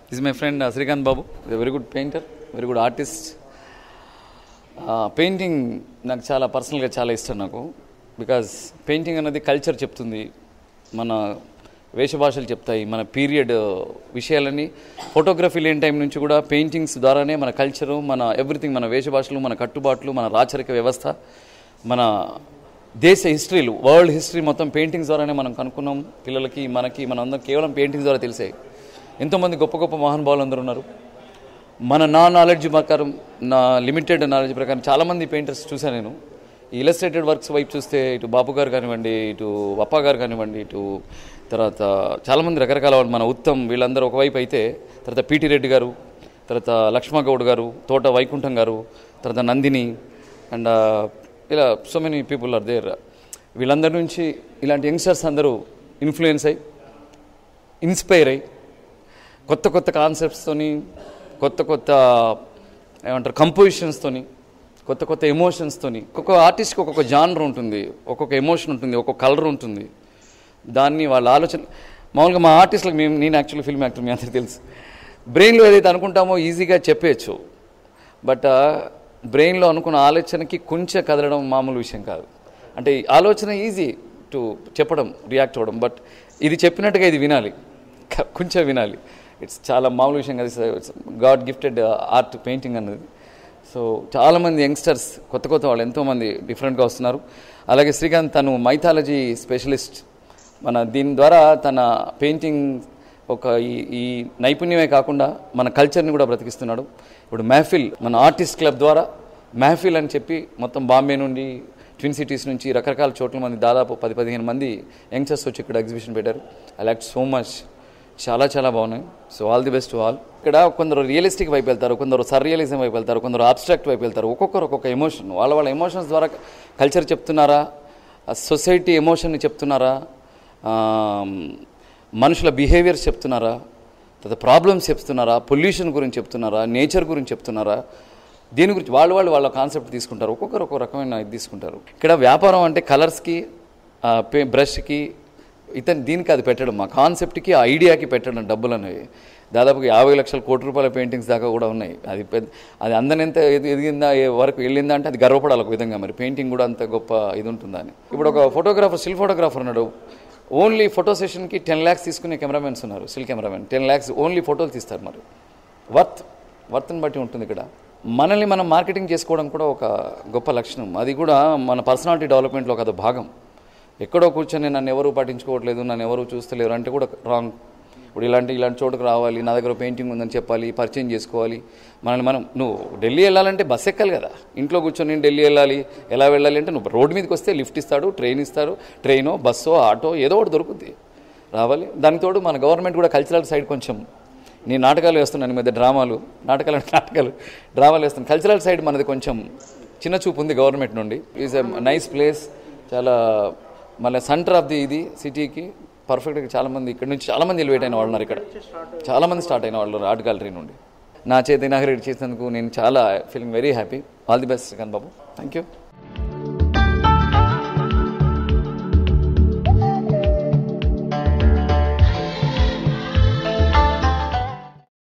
This is my friend Srikanth Babu, a very good painter, very good artist. Painting నాకు చాలా పర్సనల్గా చాలా ఇష్టం నాకు, బికాజ్ పెయింటింగ్ అనేది కల్చర్ చెప్తుంది, మన వేషభాషలు చెప్తాయి, మన పీరియడ్ విషయాలని. ఫోటోగ్రఫీ లేని టైం నుంచి కూడా పెయింటింగ్స్ ద్వారానే మన కల్చరు, మన ఎవ్రీథింగ్, మన వేషభాషలు, మన కట్టుబాట్లు, మన రాచరిక వ్యవస్థ, మన దేశ హిస్టరీలు, వరల్డ్ హిస్టరీ మొత్తం పెయింటింగ్స్ ద్వారానే మనం కనుక్కున్నాం. పిల్లలకి, మనకి, మన అందరం కేవలం పెయింటింగ్స్ ద్వారా తెలిసాయి. ఎంతోమంది గొప్ప గొప్ప మహానుభావులు అందరూ ఉన్నారు. మన నాలెడ్జ్ ప్రకారం, నా లిమిటెడ్ నాలెడ్జ్ ప్రకారం చాలామంది పెయింటర్స్ చూశాను నేను. ఈ ఇలస్ట్రేటెడ్ వర్క్స్ వైపు చూస్తే ఇటు బాపు గారు కానివ్వండి, ఇటు అప్ప గారు కానివ్వండి, ఇటు తర్వాత చాలామంది రకరకాల వాళ్ళు, మన ఉత్తమ్, వీళ్ళందరూ ఒకవైపు అయితే, తర్వాత పిటి రెడ్డి గారు, తర్వాత లక్ష్మగౌడ్ గారు, తోట వైకుంఠం గారు, తర్వాత నందిని, అండ్ ఇలా so many people are there. వీళ్ళందరి నుంచి ఇలాంటి యంగ్స్టర్స్ అందరూ ఇన్ఫ్లుయెన్స్ అయ్యి, ఇన్స్పైర్ అయ్యి, కొత్త కొత్త కాన్సెప్ట్స్తోని, కొత్త కొత్త ఏమంటారు కంపోజిషన్స్తోని, కొత్త కొత్త ఎమోషన్స్తోని. ఒక్కొక్క ఆర్టిస్ట్కి ఒక్కొక్క జానర్ ఉంటుంది, ఒక్కొక్క ఎమోషన్ ఉంటుంది, ఒక్కొక్క కలర్ ఉంటుంది. దాన్ని వాళ్ళ ఆలోచన, మామూలుగా మా ఆర్టిస్టులకు నేను యాక్చువల్లీ ఫిల్మ్ యాక్టర్, మీ అందరికీ తెలుసు, బ్రెయిన్లో ఏదైతే అనుకుంటామో ఈజీగా చెప్పేయచ్చు. బట్ బ్రెయిన్లో అనుకున్న ఆలోచనకి కొంచెం కదలడం మామూలు విషయం కాదు. అంటే ఆలోచన ఈజీ టు చెప్పడం, రియాక్ట్ అవ్వడం, బట్ ఇది చెప్పినట్టుగా ఇది వినాలి, కొంచెం వినాలి. ఇట్స్ చాలా మామూలు విషయం కాదు. It's God gifted art painting అన్నది. సో చాలామంది యంగ్స్టర్స్, కొత్త కొత్త వాళ్ళు ఎంతోమంది డిఫరెంట్గా వస్తున్నారు. అలాగే శ్రీకాంత్ తను మైథాలజీ స్పెషలిస్ట్. మన దీని ద్వారా తన పెయింటింగ్ ఒక ఈ నైపుణ్యమే కాకుండా మన కల్చర్ని కూడా బ్రతికిస్తున్నాడు. ఇప్పుడు మెహఫిల్, మన ఆర్టిస్ట్ క్లబ్ ద్వారా మెహఫిల్ అని చెప్పి మొత్తం బాంబే నుండి, ట్విన్ సిటీస్ నుంచి, రకరకాల చోట్ల మంది, దాదాపు 10-15 మంది యంగ్స్టర్స్ వచ్చి ఇక్కడ ఎగ్జిబిషన్ పెట్టారు. I like so much. చాలా చాలా బాగున్నాయి. So all the best to all. ఇక్కడ కొందరు రియలిస్టిక్ వైపు వెళ్తారు, కొందరు సర్రియలిజం వైపు వెళ్తారు, కొందరు అబ్స్ట్రాక్ట్ వైపు వెళ్తారు. ఒక్కొక్కరు ఒక్కొక్క ఎమోషన్, వాళ్ళ ఎమోషన్స్ ద్వారా కల్చర్ చెప్తున్నారా, సొసైటీ ఎమోషన్ని చెప్తున్నారా, మనుషుల బిహేవియర్స్ చెప్తున్నారా, తర్వాత ప్రాబ్లమ్స్ చెప్తున్నారా, పొల్యూషన్ గురించి చెప్తున్నారా, నేచర్ గురించి చెప్తున్నారా, దీని గురించి వాళ్ళ కాన్సెప్ట్ తీసుకుంటారు. ఒక్కొక్కరు ఒక్కొక్క రకమైన ఇది తీసుకుంటారు. ఇక్కడ వ్యాపారం అంటే కలర్స్కి, బ్రష్కి, దీనికి అది పెట్టడం, మా కాన్సెప్ట్కి, ఆ ఐడియాకి పెట్టడం డబ్బులు అనేవి. దాదాపుగా 50 లక్షల కోటి రూపాయల పెయింటింగ్స్ దాకా కూడా ఉన్నాయి. అది అందనెంత ఎదిగిందా, వరకు వెళ్ళిందా అంటే అది గర్వపడాలి ఒక విధంగా. మరి పెయింటింగ్ కూడా అంత గొప్ప ఇది ఉంటుందా అని. ఇప్పుడు ఒక ఫోటోగ్రాఫర్, స్టిల్ ఫోటోగ్రాఫర్ ఉన్నాడు, ఓన్లీ ఫోటో సెషన్కి 10 lakhs తీసుకునే కెమెరామెన్స్ ఉన్నారు. స్టిల్ కెమెరామెన్ 10 lakhs ఓన్లీ ఫోటోలు తీస్తారు. మరి వర్త్ని బట్టి ఉంటుంది. ఇక్కడ మనల్ని మనం మార్కెటింగ్ చేసుకోవడం కూడా ఒక గొప్ప లక్షణం. అది కూడా మన పర్సనాలిటీ డెవలప్మెంట్లో ఒక భాగం. ఎక్కడో కూర్చొని నన్ను ఎవరు పట్టించుకోవట్లేదు, నన్ను ఎవరు చూస్తలేరు అంటే కూడా రాంగ్. ఇప్పుడు ఇలాంటి చోటుకు రావాలి, నా దగ్గర పెయింటింగ్ ఉందని చెప్పాలి, పరిచయం చేసుకోవాలి. మనం నువ్వు ఢిల్లీ వెళ్ళాలంటే బస్ ఎక్కాలి కదా. ఇంట్లో కూర్చొని నేను ఢిల్లీ వెళ్ళాలి, ఎలా వెళ్ళాలి అంటే నువ్వు రోడ్డు మీదకి వస్తే లిఫ్ట్ ఇస్తాడు, ట్రైన్ ఇస్తారు, ట్రైనో బస్సో ఆటో ఏదో ఒకటి దొరుకుద్ది, రావాలి. దానికి తోడు మన గవర్నమెంట్ కూడా కల్చరల్ సైడ్ కొంచెం, నేను నాటకాలు వేస్తున్నాను ఈ మధ్య, డ్రామాలు వేస్తున్నాను. కల్చరల్ సైడ్ మనది కొంచెం చిన్న చూపు ఉంది గవర్నమెంట్ నుండి. ఈజ్ ఎ నైస్ ప్లేస్, చాలా మళ్ళీ సెంటర్ ఆఫ్ ది ఇది సిటీకి పర్ఫెక్ట్గా. చాలామంది ఇక్కడ నుంచి చాలామంది ఎలివేట్ అయిన వాళ్ళు ఉన్నారు. ఇక్కడ చాలామంది స్టార్ట్ అయిన వాళ్ళు ఆర్ట్ గ్యాలరీ నుండి. నా చేత ఇనాగరేట్ చేసినందుకు నేను చాలా feeling very happy. All the best Srikanth Babu. Thank you.